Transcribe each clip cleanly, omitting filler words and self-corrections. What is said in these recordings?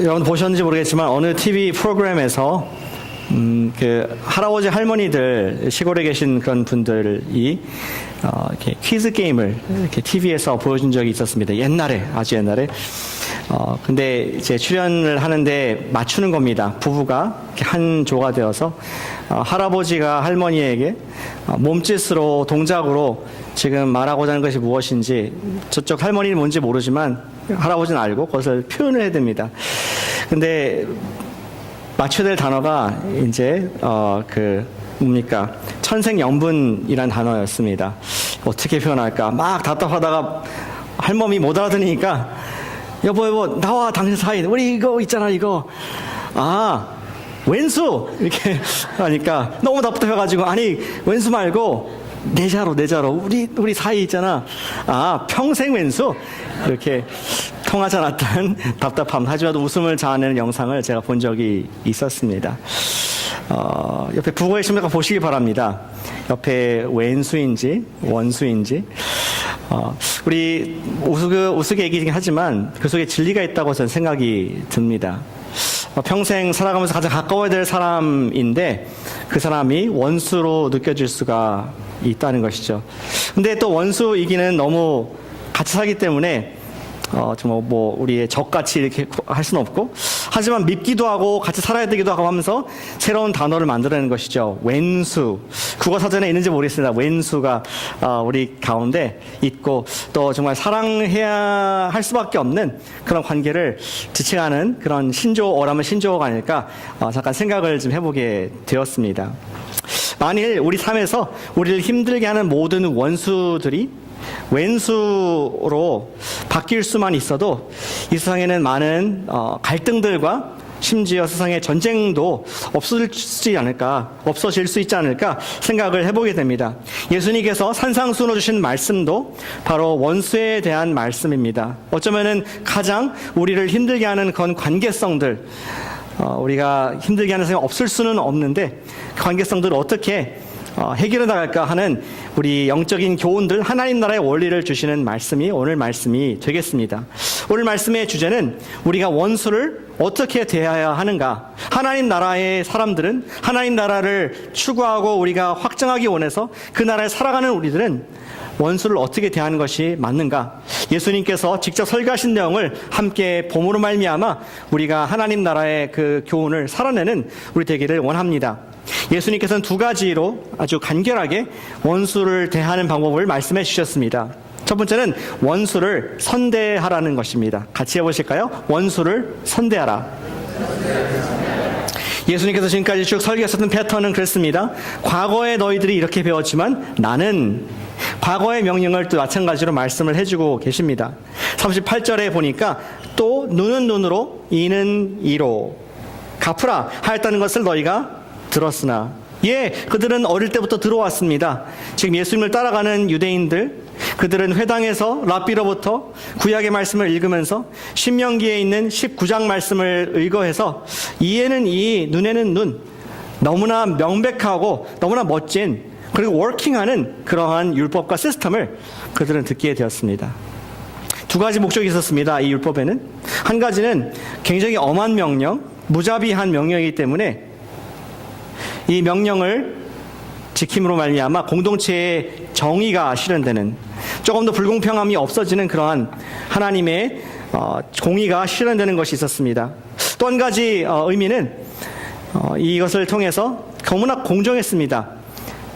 여러분 보셨는지 모르겠지만 어느 TV 프로그램에서 그 할아버지 할머니들 시골에 계신 그런 분들이 이렇게 퀴즈 게임을 이렇게 TV에서 보여준 적이 있었습니다. 옛날에, 아주 옛날에. 근데 이제 출연을 하는데 맞추는 겁니다. 부부가 이렇게 한 조가 되어서 할아버지가 할머니에게 몸짓으로 동작으로 지금 말하고자 하는 것이 무엇인지 저쪽 할머니는 뭔지 모르지만 할아버지는 알고 그것을 표현을 해야 됩니다. 근데 맞춰야 될 단어가 이제 뭡니까 천생연분이란 단어였습니다. 어떻게 표현할까 막 답답하다가 할머니 못 알아들으니까 여보 나와 당신 사이 우리 이거 있잖아 이거 왼수 이렇게 하니까 너무 답답해가지고 아니 왼수 말고 내자로 우리 사이 있잖아 평생 왼수 이렇게 통하지 않았던 답답함 하지만 웃음을 자아내는 영상을 제가 본 적이 있었습니다. 옆에 부고 계십니까 보시기 바랍니다. 옆에 왼수인지 원수인지 우리 우스개 얘기긴 하지만 그 속에 진리가 있다고 저는 생각이 듭니다. 평생 살아가면서 가장 가까워야 될 사람인데 그 사람이 원수로 느껴질 수가 있다는 것이죠. 근데 또 원수이기는 너무 같이 살기 때문에 정말 우리의 적같이 이렇게 할 수는 없고 하지만 밉기도 하고 같이 살아야 되기도 하고 하면서 새로운 단어를 만들어내는 것이죠. 왼수. 국어사전에 있는지 모르겠습니다. 왼수가 우리 가운데 있고 또 정말 사랑해야 할 수밖에 없는 그런 관계를 지칭하는 그런 신조어라면 신조어가 아닐까 잠깐 생각을 좀 해보게 되었습니다. 만일 우리 삶에서 우리를 힘들게 하는 모든 원수들이 왼수로 바뀔 수만 있어도 이 세상에는 많은 갈등들과 심지어 세상의 전쟁도 없어질 수 있지 않을까 생각을 해보게 됩니다. 예수님께서 산상수훈을 주신 말씀도 바로 원수에 대한 말씀입니다. 어쩌면은 가장 우리를 힘들게 하는 그런 관계성들 우리가 힘들게 하는 사람이 없을 수는 없는데 그 관계성들을 어떻게 해결해 나갈까 하는 우리 영적인 교훈들 하나님 나라의 원리를 주시는 말씀이 오늘 말씀이 되겠습니다. 오늘 말씀의 주제는 우리가 원수를 어떻게 대해야 하는가. 하나님 나라의 사람들은 하나님 나라를 추구하고 우리가 확장하기 원해서 그 나라에 살아가는 우리들은 원수를 어떻게 대하는 것이 맞는가. 예수님께서 직접 설교하신 내용을 함께 봄으로 말미암아 우리가 하나님 나라의 그 교훈을 살아내는 우리 되기를 원합니다. 예수님께서는 두 가지로 아주 간결하게 원수를 대하는 방법을 말씀해 주셨습니다. 첫 번째는 원수를 선대하라는 것입니다. 같이 해보실까요? 원수를 선대하라. 예수님께서 지금까지 쭉 설교하셨던 패턴은 그랬습니다. 과거에 너희들이 이렇게 배웠지만 나는 과거의 명령을 또 마찬가지로 말씀을 해주고 계십니다. 38절에 보니까 또 눈은 눈으로 이는 이로 갚으라 하였다는 것을 너희가 들었으나 그들은 어릴 때부터 들어왔습니다. 지금 예수님을 따라가는 유대인들 그들은 회당에서 랍비로부터 구약의 말씀을 읽으면서 신명기에 있는 19장 말씀을 의거해서 이에는 이 눈에는 눈 너무나 명백하고 너무나 멋진 그리고 워킹하는 그러한 율법과 시스템을 그들은 듣게 되었습니다. 두 가지 목적이 있었습니다. 이 율법에는 한 가지는 굉장히 엄한 명령 무자비한 명령이기 때문에 이 명령을 지킴으로 말미암아 공동체의 정의가 실현되는 조금 더 불공평함이 없어지는 그러한 하나님의 공의가 실현되는 것이 있었습니다. 또 한 가지 의미는 이것을 통해서 너무나 공정했습니다.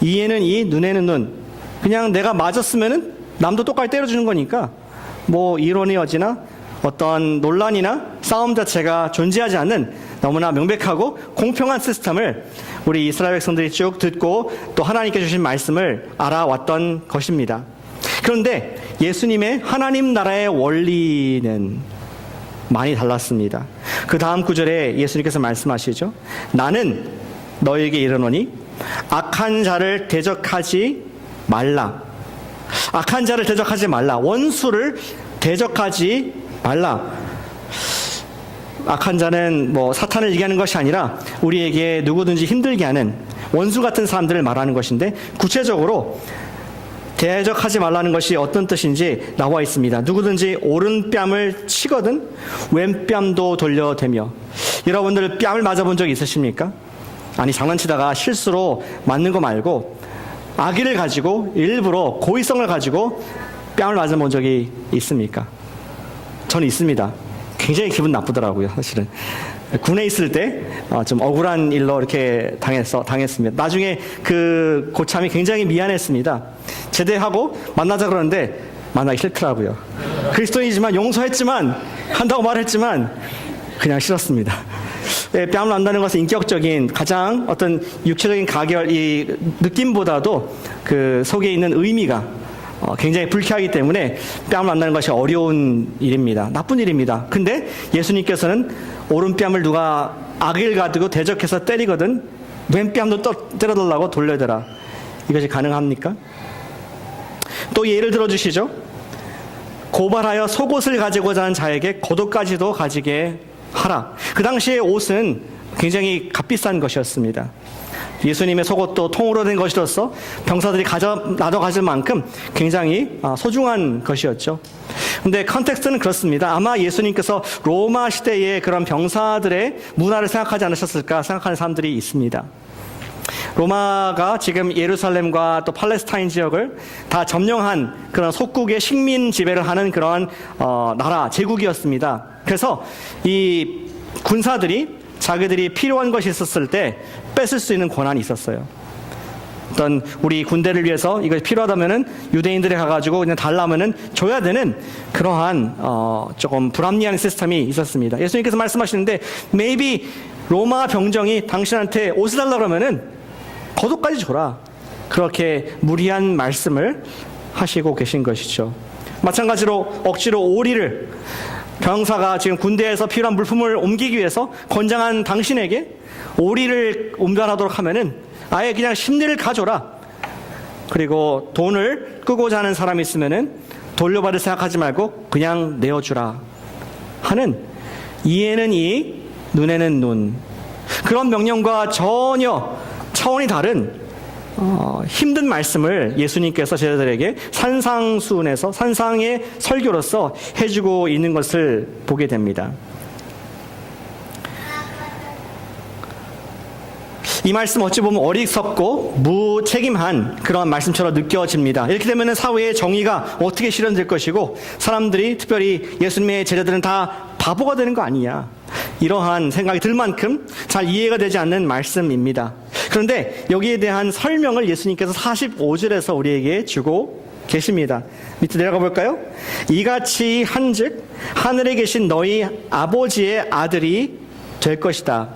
이에는 이 눈에는 눈 그냥 내가 맞았으면은 남도 똑같이 때려주는 거니까 이론이어지나 어떤 논란이나 싸움 자체가 존재하지 않는 너무나 명백하고 공평한 시스템을 우리 이스라엘 백성들이 쭉 듣고 또 하나님께 주신 말씀을 알아왔던 것입니다. 그런데 예수님의 하나님 나라의 원리는 많이 달랐습니다. 그 다음 구절에 예수님께서 말씀하시죠. 나는 너에게 이르노니 악한 자를 대적하지 말라. 악한 자를 대적하지 말라. 원수를 대적하지 말라. 악한 자는 사탄을 얘기하는 것이 아니라 우리에게 누구든지 힘들게 하는 원수 같은 사람들을 말하는 것인데 구체적으로 대적하지 말라는 것이 어떤 뜻인지 나와 있습니다. 누구든지 오른뺨을 치거든 왼뺨도 돌려대며. 여러분들 뺨을 맞아본 적 있으십니까? 아니, 장난치다가 실수로 맞는 거 말고 악의를 가지고 일부러 고의성을 가지고 뺨을 맞아본 적이 있습니까? 저는 있습니다. 굉장히 기분 나쁘더라고요, 사실은. 군에 있을 때 좀 억울한 일로 이렇게 당했습니다. 나중에 그 고참이 굉장히 미안했습니다. 제대하고 만나자 그러는데 만나기 싫더라고요. 그리스도인이지만 용서했지만 한다고 말했지만 그냥 싫었습니다. 뺨을 안다는 것은 인격적인 가장 어떤 육체적인 가결, 이 느낌보다도 그 속에 있는 의미가 굉장히 불쾌하기 때문에 뺨을 안다는 것이 어려운 일입니다. 나쁜 일입니다. 근데 예수님께서는 오른뺨을 누가 악을 가지고 대적해서 때리거든 왼뺨도 때려달라고 돌려대라. 이것이 가능합니까? 또 예를 들어주시죠. 고발하여 속옷을 가지고자 하는 자에게 겉옷까지도 가지게 하라. 그 당시에 옷은 굉장히 값비싼 것이었습니다. 예수님의 속옷도 통으로 된 것이로서 병사들이 나눠 가질 만큼 굉장히 소중한 것이었죠. 근데 컨텍스트는 그렇습니다. 아마 예수님께서 로마 시대의 그런 병사들의 문화를 생각하지 않으셨을까 생각하는 사람들이 있습니다. 로마가 지금 예루살렘과 또 팔레스타인 지역을 다 점령한 그런 속국의 식민 지배를 하는 그런 나라, 제국이었습니다. 그래서 이 군사들이 자기들이 필요한 것이 있었을 때 뺏을 수 있는 권한이 있었어요. 어떤 우리 군대를 위해서 이것이 필요하다면은 유대인들이 가가지고 그냥 달라면은 줘야 되는 그러한 조금 불합리한 시스템이 있었습니다. 예수님께서 말씀하시는데 maybe 로마 병정이 당신한테 옷을 달라 그러면은 겉옷까지 줘라. 그렇게 무리한 말씀을 하시고 계신 것이죠. 마찬가지로 억지로 오리를 병사가 지금 군대에서 필요한 물품을 옮기기 위해서 권장한 당신에게 오리를 운반하도록 하면은 아예 그냥 심리를 가져라. 그리고 돈을 끄고자 하는 사람이 있으면은 돌려받을 생각하지 말고 그냥 내어주라 하는 이에는 이, 눈에는 눈. 그런 명령과 전혀 차원이 다른 힘든 말씀을 예수님께서 제자들에게 산상수훈에서 산상의 설교로서 해주고 있는 것을 보게 됩니다. 이 말씀 어찌 보면 어리석고 무책임한 그런 말씀처럼 느껴집니다. 이렇게 되면 사회의 정의가 어떻게 실현될 것이고 사람들이 특별히 예수님의 제자들은 다 바보가 되는 거 아니냐, 이러한 생각이 들 만큼 잘 이해가 되지 않는 말씀입니다. 그런데 여기에 대한 설명을 예수님께서 45절에서 우리에게 주고 계십니다. 밑에 내려가 볼까요? 이같이 한즉 하늘에 계신 너희 아버지의 아들이 될 것이다.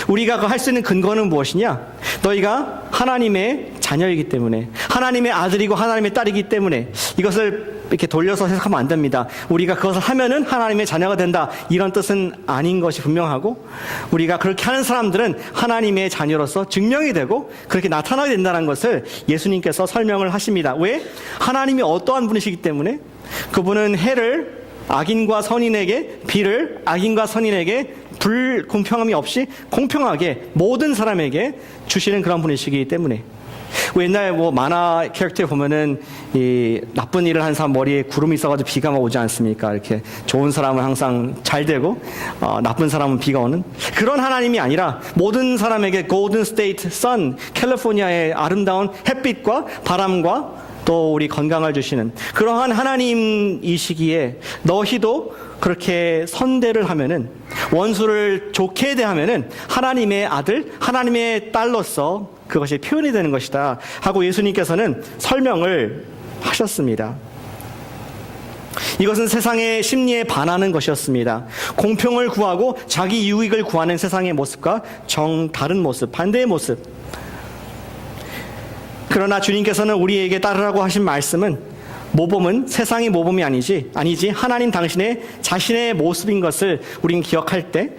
우리가 할 수 있는 근거는 무엇이냐? 너희가 하나님의 자녀이기 때문에, 하나님의 아들이고 하나님의 딸이기 때문에. 이것을 이렇게 돌려서 해석하면 안 됩니다. 우리가 그것을 하면은 하나님의 자녀가 된다, 이런 뜻은 아닌 것이 분명하고, 우리가 그렇게 하는 사람들은 하나님의 자녀로서 증명이 되고 그렇게 나타나게 된다는 것을 예수님께서 설명을 하십니다. 왜? 하나님이 어떠한 분이시기 때문에. 그분은 해를 악인과 선인에게, 비를 악인과 선인에게 불공평함이 없이 공평하게 모든 사람에게 주시는 그런 분이시기 때문에. 옛날 만화 캐릭터에 보면은 이 나쁜 일을 한 사람 머리에 구름이 있어가지고 비가 막 오지 않습니까? 이렇게 좋은 사람은 항상 잘 되고 나쁜 사람은 비가 오는 그런 하나님이 아니라 모든 사람에게 골든 스테이트 선, 캘리포니아의 아름다운 햇빛과 바람과 또 우리 건강을 주시는 그러한 하나님이시기에 너희도 그렇게 선대를 하면은, 원수를 좋게 대하면은 하나님의 아들, 하나님의 딸로서 그것이 표현이 되는 것이다 하고 예수님께서는 설명을 하셨습니다. 이것은 세상의 심리에 반하는 것이었습니다. 공평을 구하고 자기 유익을 구하는 세상의 모습과 정다른 모습, 반대의 모습. 그러나 주님께서는 우리에게 따르라고 하신 말씀은 모범은 세상의 모범이 아니지 하나님 당신의 자신의 모습인 것을 우리는 기억할 때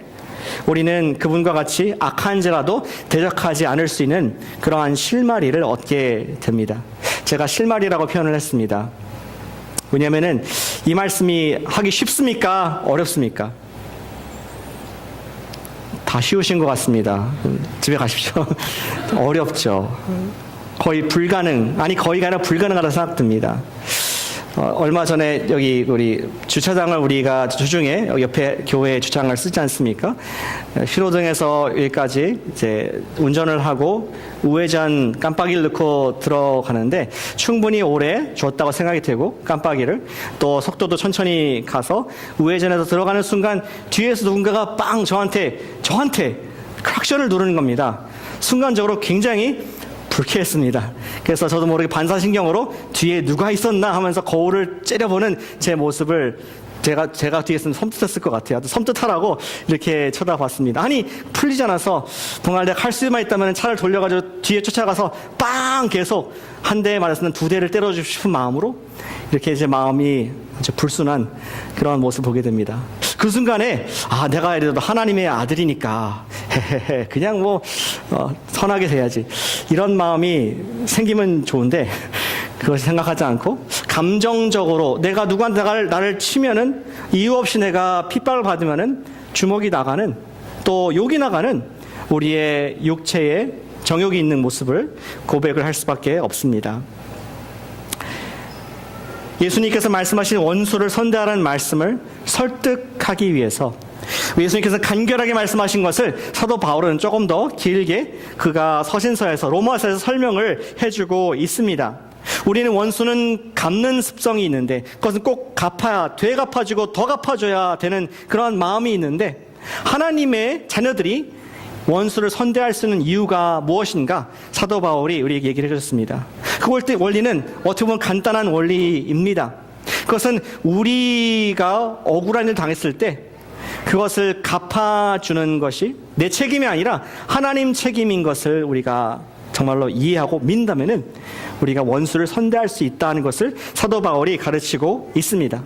우리는 그분과 같이 악한 죄라도 대적하지 않을 수 있는 그러한 실마리를 얻게 됩니다. 제가 실마리라고 표현을 했습니다. 왜냐하면 이 말씀이 하기 쉽습니까? 어렵습니까? 다 쉬우신 것 같습니다. 집에 가십시오. 어렵죠. 거의 불가능, 아니 거의가 아니라 불가능하다고 생각됩니다. 얼마 전에 여기 우리 주차장을 우리가 주중에 옆에 교회 주차장을 쓰지 않습니까? 신호등에서 여기까지 이제 운전을 하고 우회전 깜빡이를 넣고 들어가는데 충분히 오래 줬다고 생각이 되고 깜빡이를 또 속도도 천천히 가서 우회전해서 들어가는 순간 뒤에서 누군가가 빵 저한테 클락션을 누르는 겁니다. 순간적으로 굉장히 불쾌했습니다. 그래서 저도 모르게 반사신경으로 뒤에 누가 있었나 하면서 거울을 째려보는 제 모습을 제가 뒤에 있으면 섬뜩했을 것 같아요. 섬뜩하라고 이렇게 쳐다봤습니다. 아니 풀리지 않아서 정말 내가 할 수만 있다면 차를 돌려가지고 뒤에 쫓아가서 빵 계속 한 대 맞았으면 두 대를 때려주고 싶은 마음으로 이렇게 제 마음이 아주 불순한 그런 모습을 보게 됩니다. 그 순간에 내가 이래도 하나님의 아들이니까 그냥 선하게 돼야지 이런 마음이 생기면 좋은데 그것을 생각하지 않고 감정적으로 내가 누구한테 나를 치면은 이유 없이 내가 핍박을 받으면은 주먹이 나가는 또 욕이 나가는 우리의 육체에 정욕이 있는 모습을 고백을 할 수밖에 없습니다. 예수님께서 말씀하신 원수를 선대하라는 말씀을 설득하기 위해서 예수님께서 간결하게 말씀하신 것을 사도 바울은 조금 더 길게 그가 서신서에서 로마서에서 설명을 해주고 있습니다. 우리는 원수는 갚는 습성이 있는데 그것은 꼭 되갚아주고 더 갚아줘야 되는 그런 마음이 있는데 하나님의 자녀들이 원수를 선대할 수 있는 이유가 무엇인가 사도 바울이 우리에게 얘기를 해줬습니다. 그 원리는 어떻게 보면 간단한 원리입니다. 그것은 우리가 억울한 일을 당했을 때 그것을 갚아주는 것이 내 책임이 아니라 하나님 책임인 것을 우리가 정말로 이해하고 믿는다면은 우리가 원수를 선대할 수 있다는 것을 사도 바울이 가르치고 있습니다.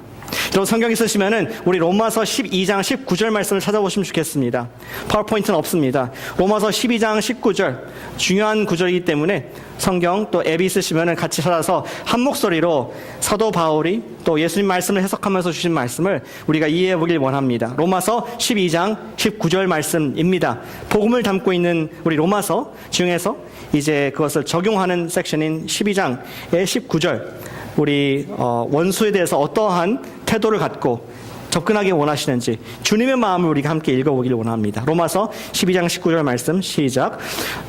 여러분 성경 있으시면은 우리 로마서 12장 19절 말씀을 찾아보시면 좋겠습니다. 파워포인트는 없습니다. 로마서 12장 19절 중요한 구절이기 때문에 성경 또 앱이 있으시면은 같이 찾아서 한 목소리로 사도 바울이 또 예수님 말씀을 해석하면서 주신 말씀을 우리가 이해해 보길 원합니다. 로마서 12장 19절 말씀입니다. 복음을 담고 있는 우리 로마서 중에서 이제 그것을 적용하는 섹션인 12장의 19절 우리 원수에 대해서 어떠한 태도를 갖고 접근하기 원하시는지 주님의 마음을 우리가 함께 읽어보기를 원합니다. 로마서 12장 19절 말씀 시작.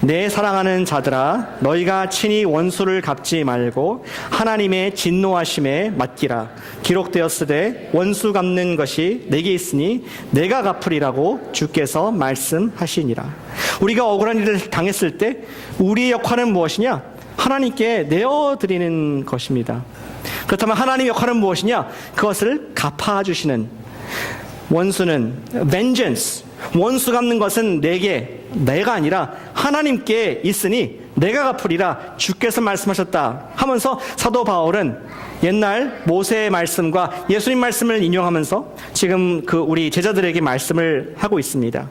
내 사랑하는 자들아 너희가 친히 원수를 갚지 말고 하나님의 진노하심에 맡기라. 기록되었으되 원수 갚는 것이 내게 있으니 내가 갚으리라고 주께서 말씀하시니라. 우리가 억울한 일을 당했을 때 우리의 역할은 무엇이냐? 하나님께 내어드리는 것입니다. 그렇다면 하나님의 역할은 무엇이냐? 그것을 갚아주시는 원수는 vengeance, 원수 갚는 것은 내가 아니라 하나님께 있으니 내가 갚으리라 주께서 말씀하셨다 하면서 사도 바울은 옛날 모세의 말씀과 예수님 말씀을 인용하면서 지금 우리 제자들에게 말씀을 하고 있습니다.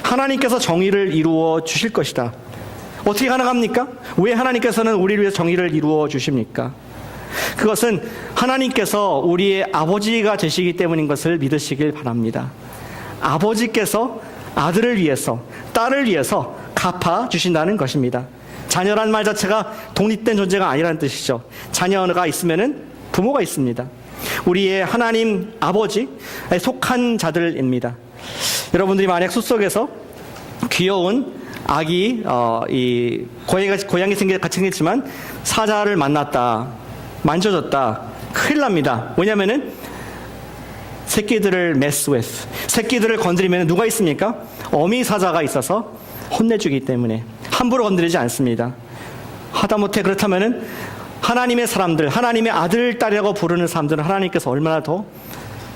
하나님께서 정의를 이루어 주실 것이다. 어떻게 가능합니까? 왜 하나님께서는 우리를 위해서 정의를 이루어 주십니까? 그것은 하나님께서 우리의 아버지가 되시기 때문인 것을 믿으시길 바랍니다. 아버지께서 아들을 위해서, 딸을 위해서 갚아주신다는 것입니다. 자녀란 말 자체가 독립된 존재가 아니라는 뜻이죠. 자녀가 있으면은 부모가 있습니다. 우리의 하나님 아버지에 속한 자들입니다. 여러분들이 만약 숲속에서 귀여운 아기, 고양이 같이 생겼지만 사자를 만났다, 만져줬다, 큰일 납니다. 왜냐면은 새끼들을 mess with, 새끼들을 건드리면 누가 있습니까? 어미 사자가 있어서 혼내주기 때문에 함부로 건드리지 않습니다. 하다못해 그렇다면은 하나님의 사람들, 하나님의 아들, 딸이라고 부르는 사람들은 하나님께서 얼마나 더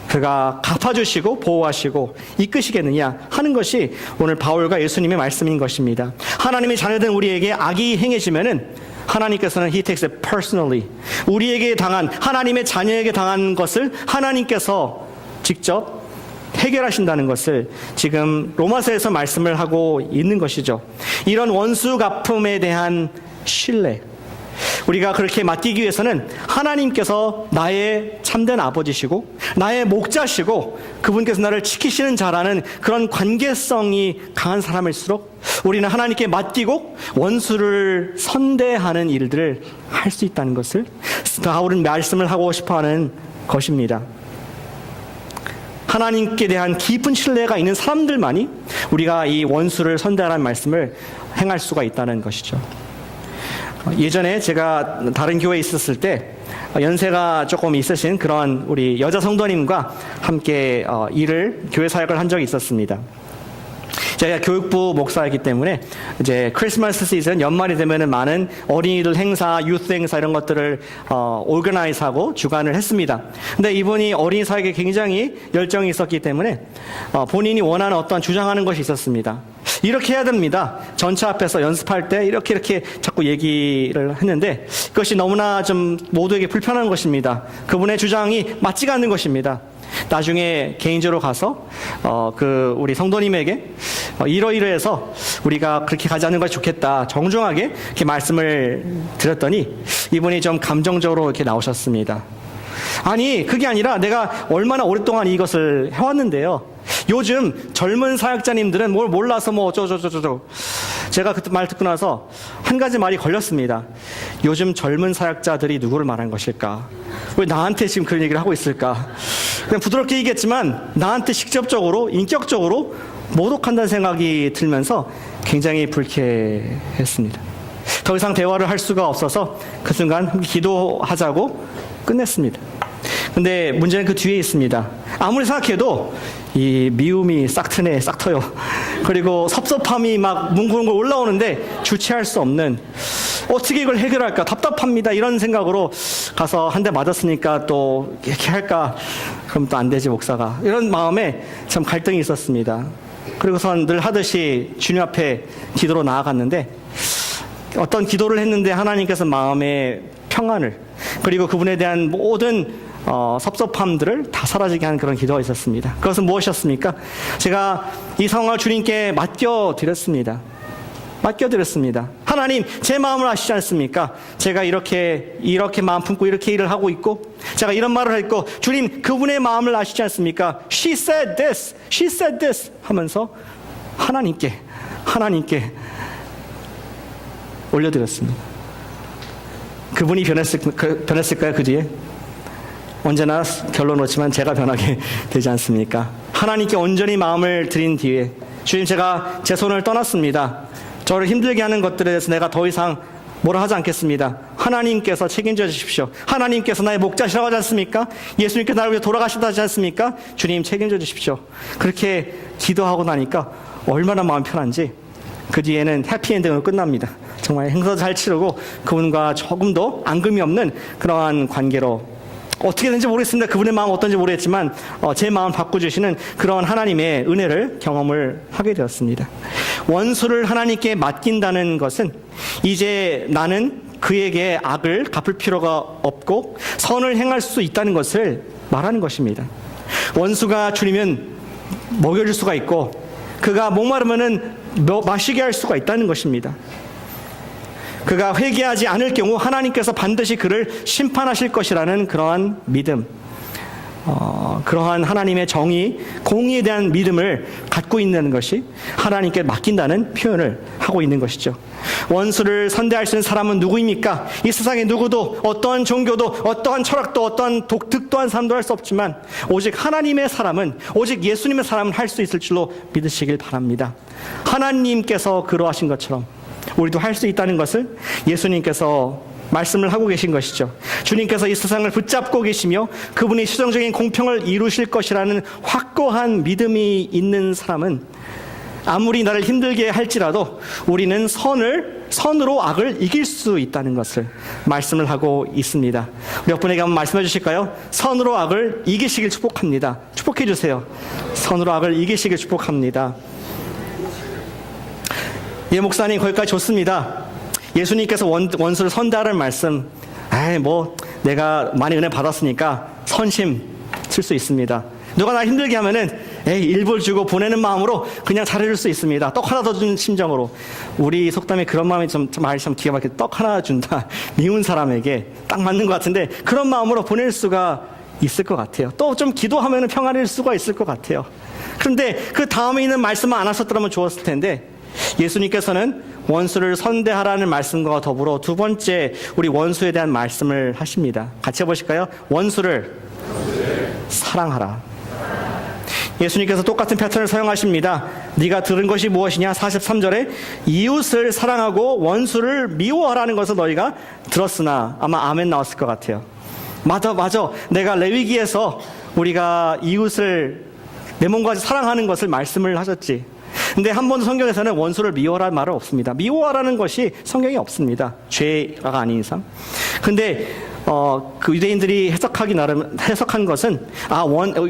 그가 갚아주시고 보호하시고 이끄시겠느냐 하는 것이 오늘 바울과 예수님의 말씀인 것입니다. 하나님의 자녀된 우리에게 악이 행해지면은 하나님께서는 He takes it personally. 우리에게 당한, 하나님의 자녀에게 당한 것을 하나님께서 직접 해결하신다는 것을 지금 로마서에서 말씀을 하고 있는 것이죠. 이런 원수 갚음에 대한 신뢰, 우리가 그렇게 맡기기 위해서는 하나님께서 나의 참된 아버지시고 나의 목자시고 그분께서 나를 지키시는 자라는 그런 관계성이 강한 사람일수록 우리는 하나님께 맡기고 원수를 선대하는 일들을 할 수 있다는 것을 바울은 말씀을 하고 싶어하는 것입니다. 하나님께 대한 깊은 신뢰가 있는 사람들만이 우리가 이 원수를 선대하라는 말씀을 행할 수가 있다는 것이죠. 예전에 제가 다른 교회에 있었을 때 연세가 조금 있으신 그런 우리 여자 성도님과 함께 교회 사역을 한 적이 있었습니다. 제가 교육부 목사이기 때문에 이제 크리스마스 시즌 연말이 되면은 많은 어린이들 행사, 유스 행사 이런 것들을 오르가나이즈하고 주관을 했습니다. 근데 이분이 어린이 사역에 굉장히 열정이 있었기 때문에 본인이 원하는 어떤 주장하는 것이 있었습니다. 이렇게 해야 됩니다. 전차 앞에서 연습할 때 이렇게 자꾸 얘기를 했는데 그것이 너무나 좀 모두에게 불편한 것입니다. 그분의 주장이 맞지가 않는 것입니다. 나중에 개인적으로 가서 우리 성도님에게 이러이러해서 우리가 그렇게 가지 않는 것이 좋겠다 정중하게 이렇게 말씀을 드렸더니 이분이 좀 감정적으로 이렇게 나오셨습니다. 아니 그게 아니라 내가 얼마나 오랫동안 이것을 해왔는데요. 요즘 젊은 사역자님들은 뭘 몰라서 뭐 어쩌고저쩌고. 제가 그 말 듣고 나서 한 가지 말이 걸렸습니다. 요즘 젊은 사역자들이 누구를 말한 것일까? 왜 나한테 지금 그런 얘기를 하고 있을까? 그냥 부드럽게 얘기했지만 나한테 직접적으로 인격적으로 모독한다는 생각이 들면서 굉장히 불쾌했습니다. 더 이상 대화를 할 수가 없어서 그 순간 기도하자고 끝냈습니다. 근데 문제는 그 뒤에 있습니다. 아무리 생각해도 이 미움이 싹 터요. 그리고 섭섭함이 막 뭉글뭉글 올라오는데 주체할 수 없는, 어떻게 이걸 해결할까 답답합니다 이런 생각으로 가서 한 대 맞았으니까 또 이렇게 할까, 그럼 또 안 되지 목사가, 이런 마음에 참 갈등이 있었습니다. 그리고선 늘 하듯이 주님 앞에 기도로 나아갔는데 어떤 기도를 했는데 하나님께서 마음의 평안을, 그리고 그분에 대한 모든 섭섭함들을 다 사라지게 하는 그런 기도가 있었습니다. 그것은 무엇이었습니까? 제가 이 상황을 주님께 맡겨드렸습니다. 하나님, 제 마음을 아시지 않습니까? 제가 이렇게 마음 품고 이렇게 일을 하고 있고, 제가 이런 말을 했고, 주님, 그분의 마음을 아시지 않습니까? She said this 하면서 하나님께 올려드렸습니다. 그분이 변했을까요? 그 뒤에? 언제나 결론 없지만 제가 변하게 되지 않습니까? 하나님께 온전히 마음을 드린 뒤에, 주님, 제가 제 손을 떠났습니다. 저를 힘들게 하는 것들에 대해서 내가 더 이상 뭐라 하지 않겠습니다. 하나님께서 책임져 주십시오. 하나님께서 나의 목자시라고 하지 않습니까? 예수님께서 나를 위해 돌아가셨다 하지 않습니까? 주님, 책임져 주십시오. 그렇게 기도하고 나니까 얼마나 마음 편한지, 그 뒤에는 해피엔딩으로 끝납니다. 정말 행사도 잘 치르고 그분과 조금도 앙금이 없는 그러한 관계로, 어떻게 된지 모르겠습니다. 그분의 마음 어떤지 모르겠지만 제 마음 바꿔주시는 그런 하나님의 은혜를 경험을 하게 되었습니다. 원수를 하나님께 맡긴다는 것은 이제 나는 그에게 악을 갚을 필요가 없고 선을 행할 수 있다는 것을 말하는 것입니다. 원수가 줄이면 먹여줄 수가 있고, 그가 목마르면은 마시게 할 수가 있다는 것입니다. 그가 회개하지 않을 경우 하나님께서 반드시 그를 심판하실 것이라는 그러한 믿음, 그러한 하나님의 정의, 공의에 대한 믿음을 갖고 있는 것이 하나님께 맡긴다는 표현을 하고 있는 것이죠. 원수를 선대할 수 있는 사람은 누구입니까? 이 세상에 누구도, 어떠한 종교도, 어떠한 철학도, 어떠한 독특도한 사람도 할 수 없지만 오직 하나님의 사람은, 오직 예수님의 사람은 할 수 있을 줄로 믿으시길 바랍니다. 하나님께서 그러하신 것처럼 우리도 할 수 있다는 것을 예수님께서 말씀을 하고 계신 것이죠. 주님께서 이 세상을 붙잡고 계시며 그분이 최종적인 공평을 이루실 것이라는 확고한 믿음이 있는 사람은 아무리 나를 힘들게 할지라도 우리는 선으로 악을 이길 수 있다는 것을 말씀을 하고 있습니다. 몇 분에게 한번 말씀해 주실까요? 선으로 악을 이기시길 축복합니다. 축복해 주세요. 선으로 악을 이기시길 축복합니다. 예, 목사님, 거기까지 좋습니다. 예수님께서 원수를 선대하라는 말씀, 내가 많이 은혜 받았으니까 선심 쓸 수 있습니다. 누가 나 힘들게 하면은, 일부를 주고 보내는 마음으로 그냥 잘해줄 수 있습니다. 떡 하나 더 주는 심정으로. 우리 속담에 그런 마음이 말이 참 기가 막히게 떡 하나 준다. 미운 사람에게 딱 맞는 것 같은데 그런 마음으로 보낼 수가 있을 것 같아요. 또 좀 기도하면 평안일 수가 있을 것 같아요. 그런데 그 다음에 있는 말씀만 안 하셨더라면 좋았을 텐데 예수님께서는 원수를 선대하라는 말씀과 더불어 두 번째 우리 원수에 대한 말씀을 하십니다. 같이 해보실까요? 원수를 사랑하라. 예수님께서 똑같은 패턴을 사용하십니다. 네가 들은 것이 무엇이냐? 43절에 이웃을 사랑하고 원수를 미워하라는 것을 너희가 들었으나 아마 아멘 나왔을 것 같아요. 맞아. 내가 레위기에서 우리가 이웃을 내 몸과 같이 사랑하는 것을 말씀을 하셨지. 근데 한 번도 성경에서는 원수를 미워하라는 말은 없습니다. 미워하라는 것이 성경에 없습니다. 죄가 아닌 이상. 근데 그 유대인들이 해석한 것은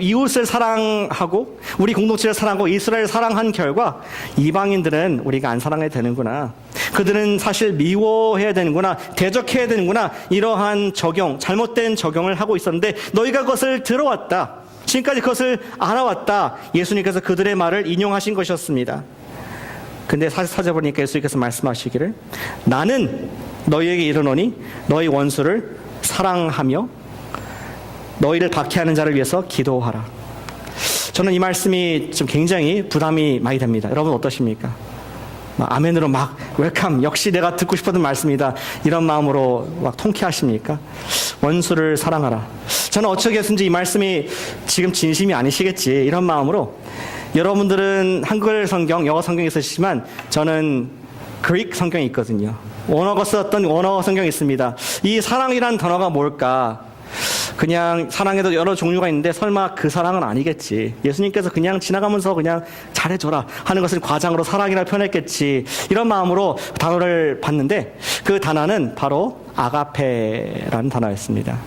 이웃을 사랑하고 우리 공동체를 사랑하고 이스라엘을 사랑한 결과 이방인들은 우리가 안 사랑해야 되는구나. 그들은 사실 미워해야 되는구나. 대적해야 되는구나. 이러한 잘못된 적용을 하고 있었는데 너희가 그것을 들어왔다. 지금까지 그것을 알아왔다. 예수님께서 그들의 말을 인용하신 것이었습니다. 근데 44절 보니까 예수님께서 말씀하시기를 나는 너희에게 이르노니 너희 원수를 사랑하며 너희를 박해하는 자를 위해서 기도하라. 저는 이 말씀이 좀 굉장히 부담이 많이 됩니다. 여러분 어떠십니까? 아멘으로 막 웰컴, 역시 내가 듣고 싶었던 말씀이다, 이런 마음으로 막 통쾌하십니까? 원수를 사랑하라. 저는 어쩌겠든지 이 말씀이 지금 진심이 아니시겠지, 이런 마음으로. 여러분들은 한글 성경, 영어 성경이 있으시지만 저는 그릭 성경이 있거든요. 원어가 썼던 원어 성경이 있습니다. 이 사랑이란 단어가 뭘까? 그냥 사랑에도 여러 종류가 있는데 설마 그 사랑은 아니겠지. 예수님께서 그냥 지나가면서 그냥 잘해줘라 하는 것을 과장으로 사랑이라 표현했겠지. 이런 마음으로 단어를 봤는데 그 단어는 바로 아가페라는 단어였습니다.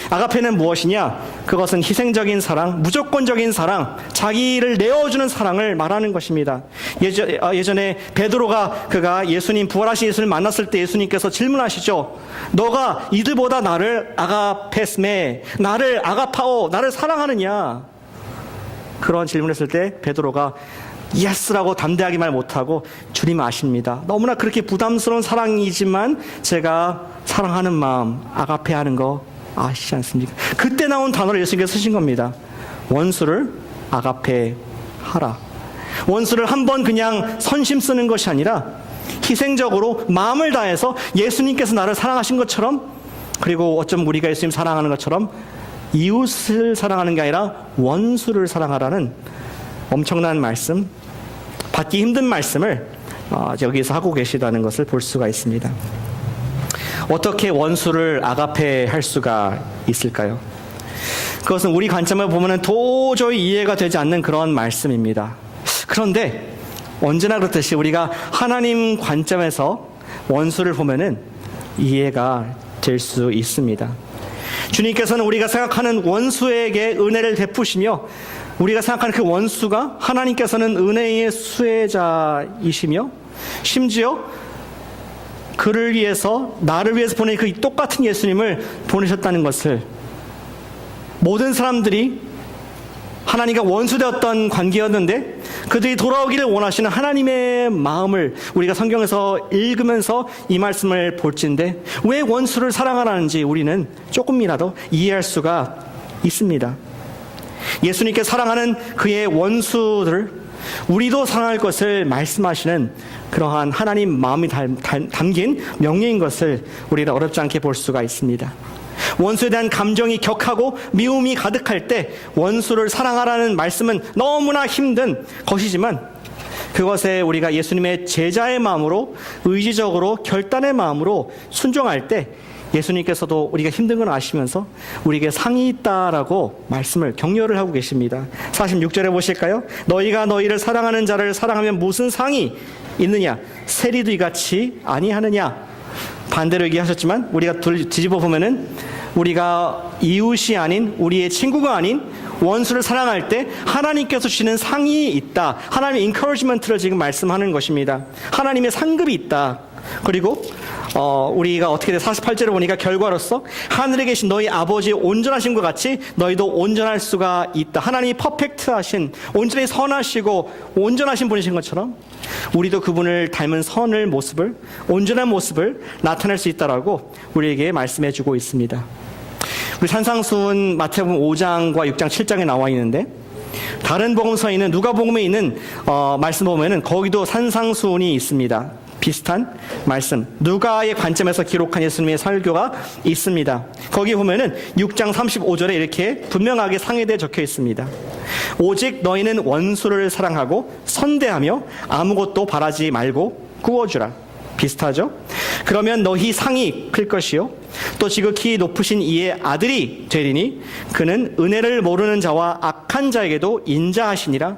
아가페는 무엇이냐? 그것은 희생적인 사랑, 무조건적인 사랑, 자기를 내어주는 사랑을 말하는 것입니다. 예전에 베드로가 예수님, 부활하신 예수를 만났을 때 예수님께서 질문하시죠. 너가 이들보다 나를 아가페스메, 나를 아가파오, 나를 사랑하느냐? 그런 질문을 했을 때 베드로가 예스라고 담대하게 말 못하고 주님 아십니다. 너무나 그렇게 부담스러운 사랑이지만 제가 사랑하는 마음, 아가페하는 거 아시지 않습니까? 그때 나온 단어를 예수님께서 쓰신 겁니다. 원수를 아가페 하라. 원수를 한번 그냥 선심 쓰는 것이 아니라 희생적으로 마음을 다해서 예수님께서 나를 사랑하신 것처럼, 그리고 어쩜 우리가 예수님 사랑하는 것처럼 이웃을 사랑하는 게 아니라 원수를 사랑하라는 엄청난 말씀, 받기 힘든 말씀을 여기서 하고 계시다는 것을 볼 수가 있습니다. 어떻게 원수를 아가페 할 수가 있을까요? 그것은 우리 관점을 보면 도저히 이해가 되지 않는 그런 말씀입니다. 그런데 언제나 그렇듯이 우리가 하나님 관점에서 원수를 보면은 이해가 될 수 있습니다. 주님께서는 우리가 생각하는 원수에게 은혜를 베푸시며 우리가 생각하는 그 원수가 하나님께서는 은혜의 수혜자이시며 심지어 그를 위해서, 나를 위해서 보낸 그 똑같은 예수님을 보내셨다는 것을, 모든 사람들이 하나님과 원수되었던 관계였는데 그들이 돌아오기를 원하시는 하나님의 마음을 우리가 성경에서 읽으면서 이 말씀을 볼진데 왜 원수를 사랑하라는지 우리는 조금이라도 이해할 수가 있습니다. 예수님께 사랑하는 그의 원수들을 우리도 사랑할 것을 말씀하시는 그러한 하나님 마음이 담긴 명령인 것을 우리는 어렵지 않게 볼 수가 있습니다. 원수에 대한 감정이 격하고 미움이 가득할 때 원수를 사랑하라는 말씀은 너무나 힘든 것이지만 그것에 우리가 예수님의 제자의 마음으로, 의지적으로, 결단의 마음으로 순종할 때 예수님께서도 우리가 힘든 건 아시면서 우리에게 상이 있다라고 말씀을 격려를 하고 계십니다. 46절에 보실까요? 너희가 너희를 사랑하는 자를 사랑하면 무슨 상이 있느냐? 세리도 이같이 아니하느냐? 반대로 얘기하셨지만 우리가 뒤집어 보면은 우리가 이웃이 아닌, 우리의 친구가 아닌 원수를 사랑할 때 하나님께서 주시는 상이 있다. 하나님의 인커리지먼트를 지금 말씀하는 것입니다. 하나님의 상급이 있다. 그리고 우리가 어떻게 돼? 48절에 보니까 결과로서 하늘에 계신 너희 아버지의 온전하심과 같이 너희도 온전할 수가 있다. 하나님이 퍼펙트하신, 온전히 선하시고 온전하신 분이신 것처럼 우리도 그분을 닮은 선을 모습을, 온전한 모습을 나타낼 수 있다라고 우리에게 말씀해 주고 있습니다. 우리 산상수훈 마태복음 5장과 6장 7장에 나와 있는데, 다른 복음서에 있는 누가복음에 있는 말씀 보면은 거기도 산상수훈이 있습니다. 비슷한 말씀, 누가의 관점에서 기록한 예수님의 설교가 있습니다. 거기 보면은 6장 35절에 이렇게 분명하게 상해되어 적혀 있습니다. 오직 너희는 원수를 사랑하고 선대하며 아무것도 바라지 말고 구워주라. 비슷하죠? 그러면 너희 상이 클 것이요 또 지극히 높으신 이의 아들이 되리니 그는 은혜를 모르는 자와 악한 자에게도 인자하시니라.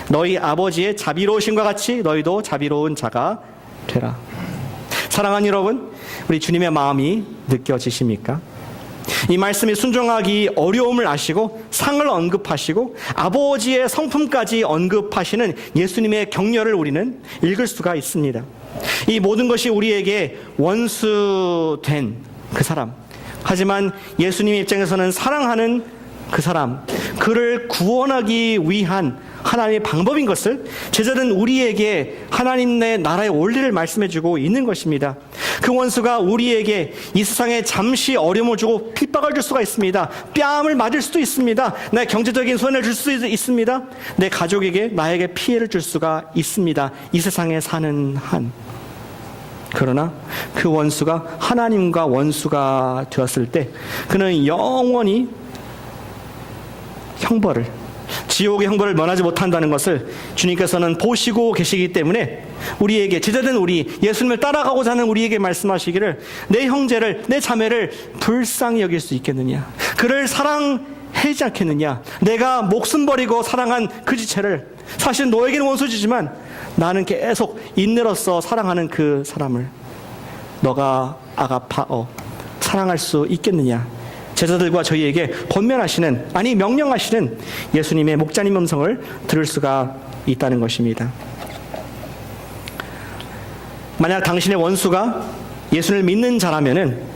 너희 아버지의 자비로우심과 같이 너희도 자비로운 자가 되라. 사랑하는 여러분, 우리 주님의 마음이 느껴지십니까? 이 말씀이 순종하기 어려움을 아시고 상을 언급하시고 아버지의 성품까지 언급하시는 예수님의 격려를 우리는 읽을 수가 있습니다. 이 모든 것이 우리에게 원수된 그 사람, 하지만 예수님의 입장에서는 사랑하는 그 사람, 그를 구원하기 위한 하나님의 방법인 것을 제자들은 우리에게 하나님의 나라의 원리를 말씀해주고 있는 것입니다. 그 원수가 우리에게 이 세상에 잠시 어려움을 주고 핍박을 줄 수가 있습니다. 뺨을 맞을 수도 있습니다. 내 경제적인 손해를 줄 수도 있습니다. 내 가족에게, 나에게 피해를 줄 수가 있습니다. 이 세상에 사는 한. 그러나 그 원수가 하나님과 원수가 되었을 때 그는 영원히 형벌을, 지옥의 형벌을 면하지 못한다는 것을 주님께서는 보시고 계시기 때문에 우리에게, 제자된 우리, 예수님을 따라가고자 하는 우리에게 말씀하시기를 내 형제를, 내 자매를 불쌍히 여길 수 있겠느냐, 그를 사랑하지 않겠느냐, 내가 목숨 버리고 사랑한 그 지체를, 사실 너에게는 원수지만 나는 계속 인내로서 사랑하는 그 사람을 너가 아가파어 사랑할 수 있겠느냐. 제자들과 저희에게 권면하시는, 아니 명령하시는 예수님의 목자님 음성을 들을 수가 있다는 것입니다. 만약 당신의 원수가 예수를 믿는 자라면은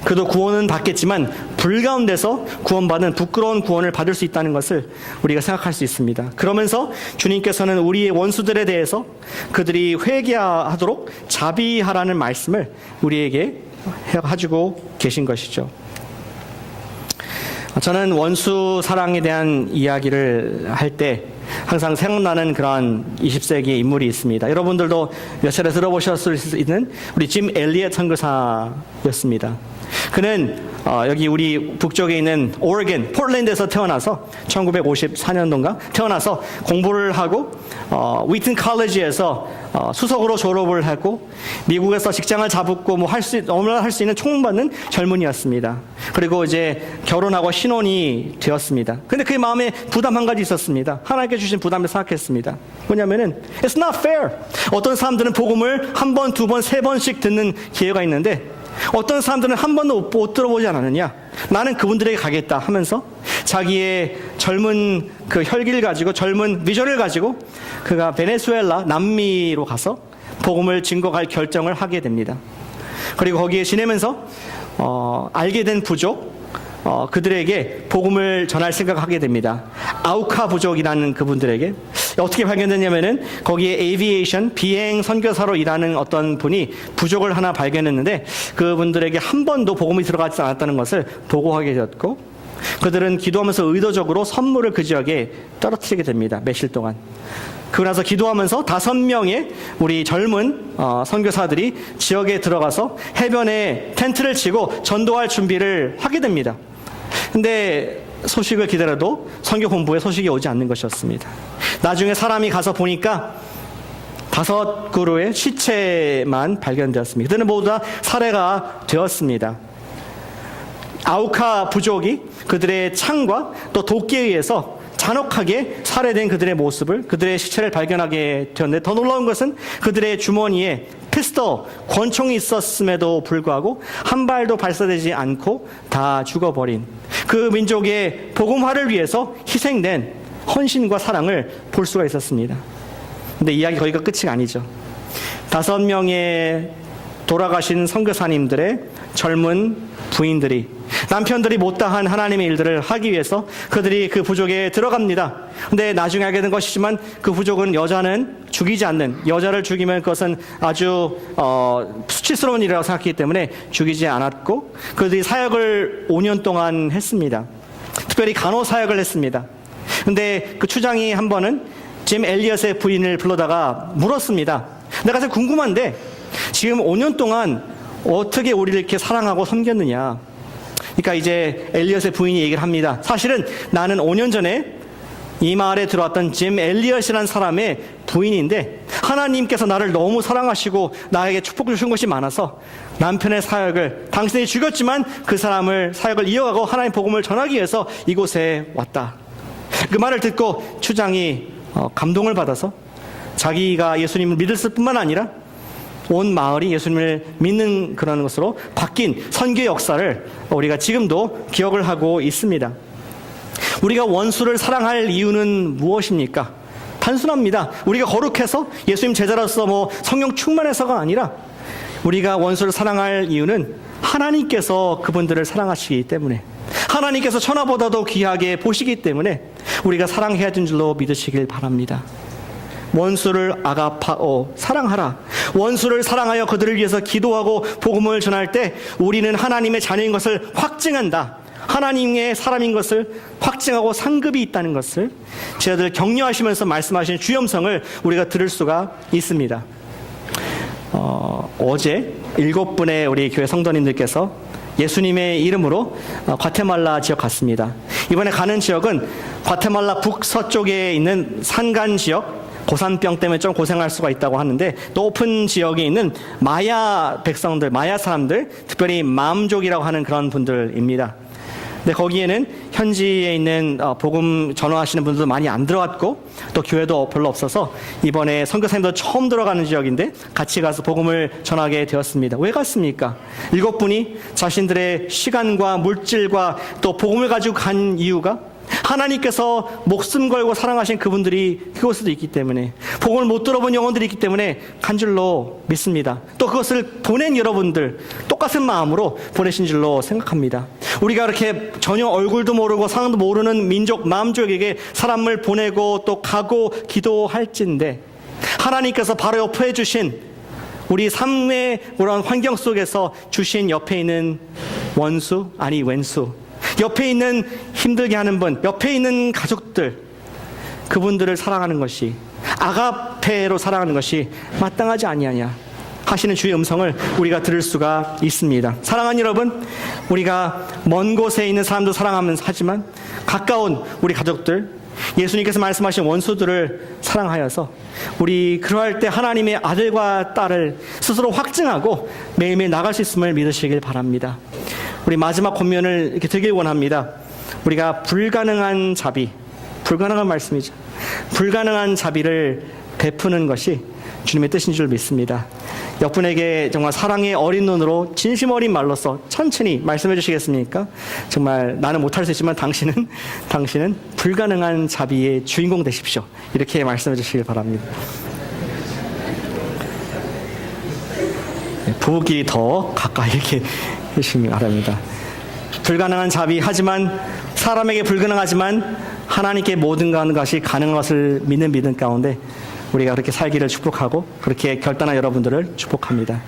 그도 구원은 받겠지만 불 가운데서 구원받은 부끄러운 구원을 받을 수 있다는 것을 우리가 생각할 수 있습니다. 그러면서 주님께서는 우리의 원수들에 대해서 그들이 회개하도록 자비하라는 말씀을 우리에게 해주고 계신 것이죠. 저는 원수 사랑에 대한 이야기를 할 때 항상 생각나는 그런 20세기의 인물이 있습니다. 여러분들도 몇 차례 들어보셨을 수 있는 우리 짐 엘리엇 선교사였습니다. 그는 여기 우리 북쪽에 있는 오레곤, 포틀랜드에서 태어나서 1954년도인가 태어나서 공부를 하고 위튼 칼리지에서 수석으로 졸업을 하고 미국에서 직장을 잡고 뭐 할 수 있는 총무받는 젊은이였습니다. 그리고 이제 결혼하고 신혼이 되었습니다. 근데 그의 마음에 부담 한 가지 있었습니다. 하나님께 주신 부담을 생각했습니다. 뭐냐면은 It's not fair. 어떤 사람들은 복음을 한 번, 두 번, 세 번씩 듣는 기회가 있는데 어떤 사람들은 한 번도 못 들어보지 않았느냐. 나는 그분들에게 가겠다 하면서 자기의 젊은 그 혈기를 가지고, 젊은 비전을 가지고 그가 베네수엘라, 남미로 가서 복음을 증거할 결정을 하게 됩니다. 그리고 거기에 지내면서 알게 된 부족, 그들에게 복음을 전할 생각을 하게 됩니다. 아우카 부족이라는 그분들에게 어떻게 발견됐냐면은 거기에 에이비에이션, 비행 선교사로 일하는 어떤 분이 부족을 하나 발견했는데 그분들에게 한 번도 복음이 들어가지 않았다는 것을 보고하게 되었고, 그들은 기도하면서 의도적으로 선물을 그 지역에 떨어뜨리게 됩니다. 며칠 동안. 그러고 나서 기도하면서 5명의 우리 젊은 선교사들이 지역에 들어가서 해변에 텐트를 치고 전도할 준비를 하게 됩니다. 근데 소식을 기다려도 선교 본부에 소식이 오지 않는 것이었습니다. 나중에 사람이 가서 보니까 5 그루의 시체만 발견되었습니다. 그들은 모두 다 살해가 되었습니다. 아우카 부족이 그들의 창과 또 도끼에 의해서 잔혹하게 살해된 그들의 모습을, 그들의 시체를 발견하게 되었는데, 더 놀라운 것은 그들의 주머니에 피스톨, 권총이 있었음에도 불구하고 한 발도 발사되지 않고 다 죽어버린 그 민족의 복음화를 위해서 희생된 헌신과 사랑을 볼 수가 있었습니다. 근데 이야기 거기가 끝이 아니죠. 5명의 돌아가신 선교사님들의 젊은 부인들이 남편들이 못다한 하나님의 일들을 하기 위해서 그들이 그 부족에 들어갑니다. 근데 나중에 알게 된 것이지만 그 부족은 여자는 죽이지 않는, 여자를 죽이면 그것은 아주 수치스러운 일이라고 생각했기 때문에 죽이지 않았고 그들이 사역을 5년 동안 했습니다. 특별히 간호 사역을 했습니다. 근데 그 추장이 한 번은 짐 엘리엇의 부인을 불러다가 물었습니다. 내가 사실 궁금한데 지금 5년 동안 어떻게 우리를 이렇게 사랑하고 섬겼느냐. 그러니까 이제 엘리엇의 부인이 얘기를 합니다. 사실은 나는 5년 전에 이 마을에 들어왔던 짐 엘리엇이라는 사람의 부인인데 하나님께서 나를 너무 사랑하시고 나에게 축복을 주신 것이 많아서 남편의 사역을 당신이 죽였지만 그 사람을 사역을 이어가고 하나님 복음을 전하기 위해서 이곳에 왔다. 그 말을 듣고 추장이 감동을 받아서 자기가 예수님을 믿을 뿐만 아니라 온 마을이 예수님을 믿는 그런 것으로 바뀐 선교 역사를 우리가 지금도 기억을 하고 있습니다. 우리가 원수를 사랑할 이유는 무엇입니까? 단순합니다. 우리가 거룩해서 예수님 제자로서 성령 충만해서가 아니라 우리가 원수를 사랑할 이유는 하나님께서 그분들을 사랑하시기 때문에, 하나님께서 천하보다도 귀하게 보시기 때문에 우리가 사랑해야 되는 줄로 믿으시길 바랍니다. 원수를 아가파오, 사랑하라. 원수를 사랑하여 그들을 위해서 기도하고 복음을 전할 때 우리는 하나님의 자녀인 것을 확증한다. 하나님의 사람인 것을 확증하고 상급이 있다는 것을 제자들 격려하시면서 말씀하시는 주염성을 우리가 들을 수가 있습니다. 어제 7분의 우리 교회 성도님들께서 예수님의 이름으로 과테말라 지역 갔습니다. 이번에 가는 지역은 과테말라 북서쪽에 있는 산간 지역, 고산병 때문에 좀 고생할 수가 있다고 하는데 높은 지역에 있는 마야 백성들, 마야 사람들, 특별히 맘족이라고 하는 그런 분들입니다. 근데 거기에는 현지에 있는 복음 전화하시는 분들도 많이 안 들어왔고 또 교회도 별로 없어서 이번에 선교사님도 처음 들어가는 지역인데 같이 가서 복음을 전하게 되었습니다. 왜 갔습니까? 7분이 자신들의 시간과 물질과 또 복음을 가지고 간 이유가 하나님께서 목숨 걸고 사랑하신 그분들이 그곳에도 있기 때문에, 복음을 못 들어본 영혼들이 있기 때문에 간 줄로 믿습니다. 또 그것을 보낸 여러분들 똑같은 마음으로 보내신 줄로 생각합니다. 우리가 이렇게 전혀 얼굴도 모르고 상황도 모르는 민족, 마음족에게 사람을 보내고 또 가고 기도할진데 하나님께서 바로 옆에 주신 우리 삶의 그런 환경 속에서 주신 옆에 있는 원수, 아니 왼수, 옆에 있는 힘들게 하는 분, 옆에 있는 가족들, 그분들을 사랑하는 것이, 아가페로 사랑하는 것이 마땅하지 아니하냐 하시는 주의 음성을 우리가 들을 수가 있습니다. 사랑하는 여러분, 우리가 먼 곳에 있는 사람도 사랑하면서 하지만 가까운 우리 가족들, 예수님께서 말씀하신 원수들을 사랑하여서 우리 그러할 때 하나님의 아들과 딸을 스스로 확증하고 매일매일 나갈 수 있음을 믿으시길 바랍니다. 우리 마지막 권면을 이렇게 드리길 원합니다. 우리가 불가능한 자비, 불가능한 말씀이죠. 불가능한 자비를 베푸는 것이 주님의 뜻인 줄 믿습니다. 옆분에게 정말 사랑의 어린 눈으로 진심 어린 말로써 천천히 말씀해 주시겠습니까? 정말 나는 못할 수 있지만 당신은 불가능한 자비의 주인공 되십시오. 이렇게 말씀해 주시길 바랍니다. 부부끼리 더 가까이 이렇게 해주시기 바랍니다. 불가능한 자비, 하지만 사람에게 불가능하지만 하나님께 모든 것이 가능한 것을 믿는 믿음 가운데 우리가 그렇게 살기를 축복하고 그렇게 결단한 여러분들을 축복합니다.